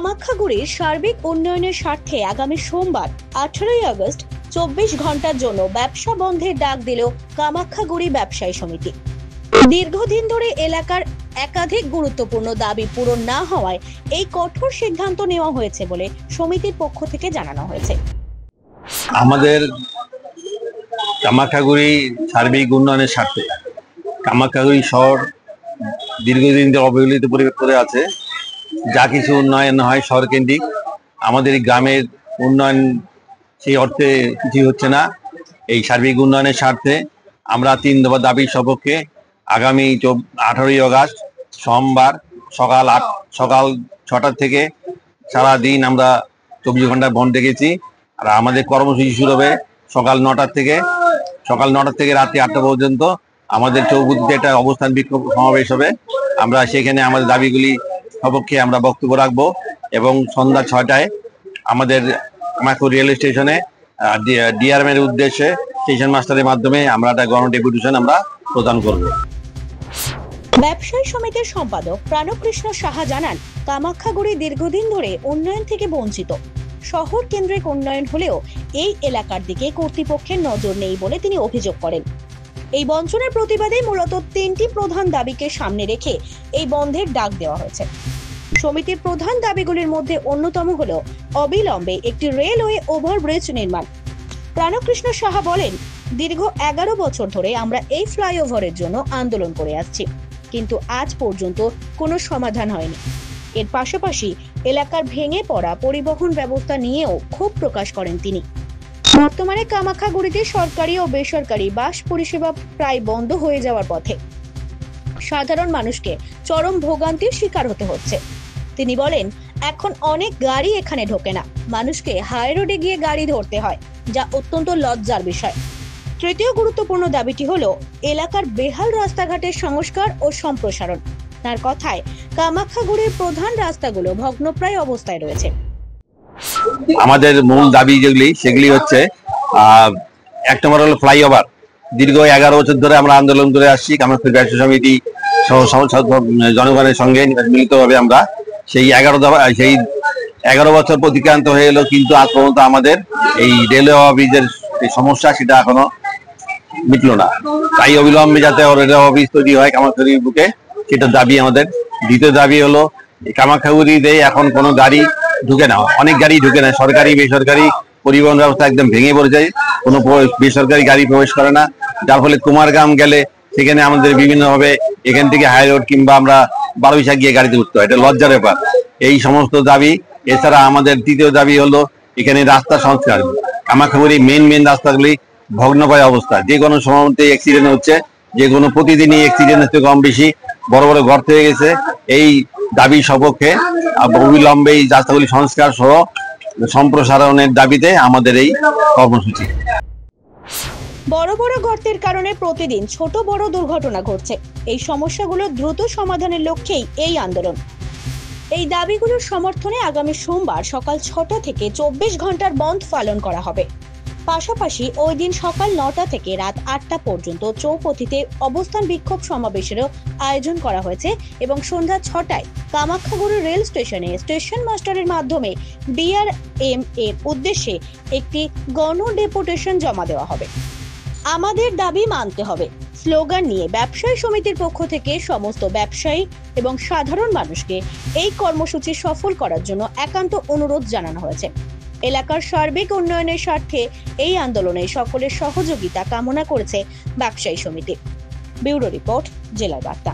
কামাখ্যাগুড়ির সার্বিক উন্নয়নের স্বার্থে আগামী সোমবার 18 আগস্ট 24 ঘন্টার জন্য ব্যবসা বন্ধের ডাক দিল কামাখ্যাগুড়ি ব্যবসায়ী সমিতি। দীর্ঘদিন ধরে এলাকার একাধিক গুরুত্বপূর্ণ দাবি পূরণ না হওয়ায় এই কঠোর সিদ্ধান্ত নেওয়া হয়েছে বলে সমিতির পক্ষ থেকে জানানো হয়েছে। আমাদের কামাখ্যাগুড়ি সার্বিক উন্নয়নের স্বার্থে কামাখ্যাগুড়ি শহর দীর্ঘদিন ধরে অবহেলিত পরিবেশ আছে। যা কিছু উন্নয়ন হয় শহর কেন্দ্রিক, আমাদের গ্রামের উন্নয়ন সেই অর্থে কিছুই হচ্ছে না। এই সার্বিক উন্নয়নের স্বার্থে আমরা 3 দফা দাবির সপক্ষে আগামী 18 আগস্ট সোমবার সকাল 6টা থেকে সারা দিন আমরা 24 ঘন্টা বন্ধ রেখেছি। আর আমাদের কর্মসূচি শুরু হবে সকাল 9টা থেকে রাত্রি 8টা পর্যন্ত। আমাদের চৌপতিতে একটা অবস্থান বিক্ষোভ সমাবেশ হবে। আমরা সেখানে আমাদের দাবিগুলি সপক্ষে আমরা বক্তব্য রাখবো এবং সন্ধ্যা 6টায় আমাদের কামাখ্যাগুড়ি রেল স্টেশনে ডিআরএম এর উদ্দেশ্যে স্টেশন মাস্টারের মাধ্যমে আমরা একটা গণডেপুটেশন আমরা প্রদান করব। ব্যবসায়ী সমিতির সম্পাদক প্রাণকৃষ্ণ সাহা জানান, কামাখ্যাগুড়ি দীর্ঘদিন ধরে উন্নয়ন থেকে বঞ্চিত। শহর কেন্দ্রিক উন্নয়ন হলেও এই এলাকার দিকে কর্তৃপক্ষের নজর নেই বলে তিনি অভিযোগ করেন। এই বঞ্চনার প্রতিবাদে মূলত 3টি প্রধান দাবিকে সামনে রেখে এই বন্ধের ডাক দেওয়া হয়েছে। সমিতির প্রধান দাবিগুলির মধ্যে অন্যতম হলো অবিলম্বে একটি রেলওয়ে ওভারব্রিজ নির্মাণ। প্রাণকৃষ্ণ সাহা বলেন, দীর্ঘ 11 বছর ধরে আমরা এই ফ্লাইওভারের জন্য আন্দোলন করে আসছি, কিন্তু আজ পর্যন্ত কোনো সমাধান হয়নি। এর পাশাপাশি এলাকার ভেঙে পড়া পরিবহন ব্যবস্থা নিয়েও ক্ষোভ প্রকাশ করেন তিনি। বর্তমানে কামাখ্যাগুড়িতে সরকারি ও বেসরকারি বাস পরিষেবা প্রায় বন্ধ হয়ে যাওয়ার পথে। সাধারণ মানুষকে চরম ভোগান্তির শিকার হতে হচ্ছে। তিনি বলেন, এখন অনেক গাড়ি এখানে ঢোকে না, মানুষকে হাই রোডে গিয়ে গাড়ি ধরতে হয়, যা অত্যন্ত লজ্জার বিষয়। তৃতীয় গুরুত্বপূর্ণ দাবিটি হলো এলাকার বেহাল রাস্তাঘাটের সংস্কার ও সম্প্রসারণ। তার কথায়, কামাখ্যাগুড়ির প্রধান রাস্তাগুলো ভগ্নপ্রায় অবস্থায় রয়েছে। আমাদের মূল দাবি সেগুলি হচ্ছে, 1 নম্বর হলো ফ্লাইওভার। দীর্ঘ 11 বছর ধরে আমরা আন্দোলন করে আসছি। কামাখ্যাগুড়ি ব্যবসা সমিতি জনগণের সঙ্গে মিলিতভাবে আমরা সেই 11 বছর অতিক্রান্ত হয়ে এলো, কিন্তু আজ পর্যন্ত আমাদের এই রেলওয়ে অফিসের সমস্যা সেটা এখনো মিটলো না। তাই অবিলম্বে যাতে রেলওয়ে অফিস তৈরি হয় কামাখ্যাগুড়ির বুকে, সেটা দাবি আমাদের। দ্বিতীয় দাবি হলো, কামাখ্যাগুড়িতে এখন কোনো গাড়ি ঢুকে না, অনেক গাড়ি ঢুকে না। সরকারি বেসরকারি পরিবহন ব্যবস্থা একদম ভেঙে পড়ে যায়, কোনো বেসরকারি গাড়ি প্রবেশ করে না। যার ফলে কুমারগ্রাম গেলে সেখানে আমাদের বিভিন্ন ভাবে এখান থেকে হাই রোড কিংবা আমরা 12 গিয়ে গাড়িতে উঠতে হয়, এটা লজ্জার ব্যাপার। এই সমস্ত দাবি। এছাড়া আমাদের তৃতীয় দাবি হলো এখানে রাস্তা সংস্কার। কামাখ্যাগুড়ি মেন রাস্তাগুলি ভগ্নপ্রায় অবস্থা, যে কোনো সময়তে অ্যাক্সিডেন্ট হচ্ছে, যে কোনো প্রতিদিনই অ্যাক্সিডেন্ট হচ্ছে, কম বেশি বড় বড় গর্ত হয়ে গেছে। এই দাবি সপক্ষে অবিলম্বে এই রাস্তাগুলি সংস্কার সহ সম্প্রসারণের দাবিতে আমাদের এই কর্মসূচি। বড় বড় গর্তের কারণে প্রতিদিন ছোট বড় দুর্ঘটনা ঘটছে। এই সমস্যাগুলো দ্রুত সমাধানের লক্ষ্যেই এই আন্দোলন। এই দাবিগুলোর সমর্থনে আগামী সোমবার সকাল 6টা থেকে 24 ঘন্টার বন্ধ পালন করা হবে। পাশাপাশি ওই দিন সকাল 9টা থেকে রাত 8টা পর্যন্ত চৌপতিতে অবস্থান বিক্ষোভ সমাবেশেরও আয়োজন করা হয়েছে এবং সন্ধ্যা 6টায় কামাখ্যাগুড়ি রেল স্টেশনে স্টেশন মাস্টারের মাধ্যমে ডিআরএম এর উদ্দেশ্যে একটি গণডেপুটেশন জমা দেওয়া হবে। আমাদের দাবি মানতে হবে স্লোগান নিয়ে ব্যবসায়ী সমিতির পক্ষ থেকে সমস্ত ব্যবসায়ী এবং সাধারণ মানুষকে এই কর্মসূচি সফল করার জন্য একান্ত অনুরোধ জানানো হয়েছে। এলাকার সার্বিক উন্নয়নের স্বার্থে এই আন্দোলনে সকলের সহযোগিতা কামনা করেছে ব্যবসায়ী সমিতি। ব্যুরো রিপোর্ট, জেলার বার্তা।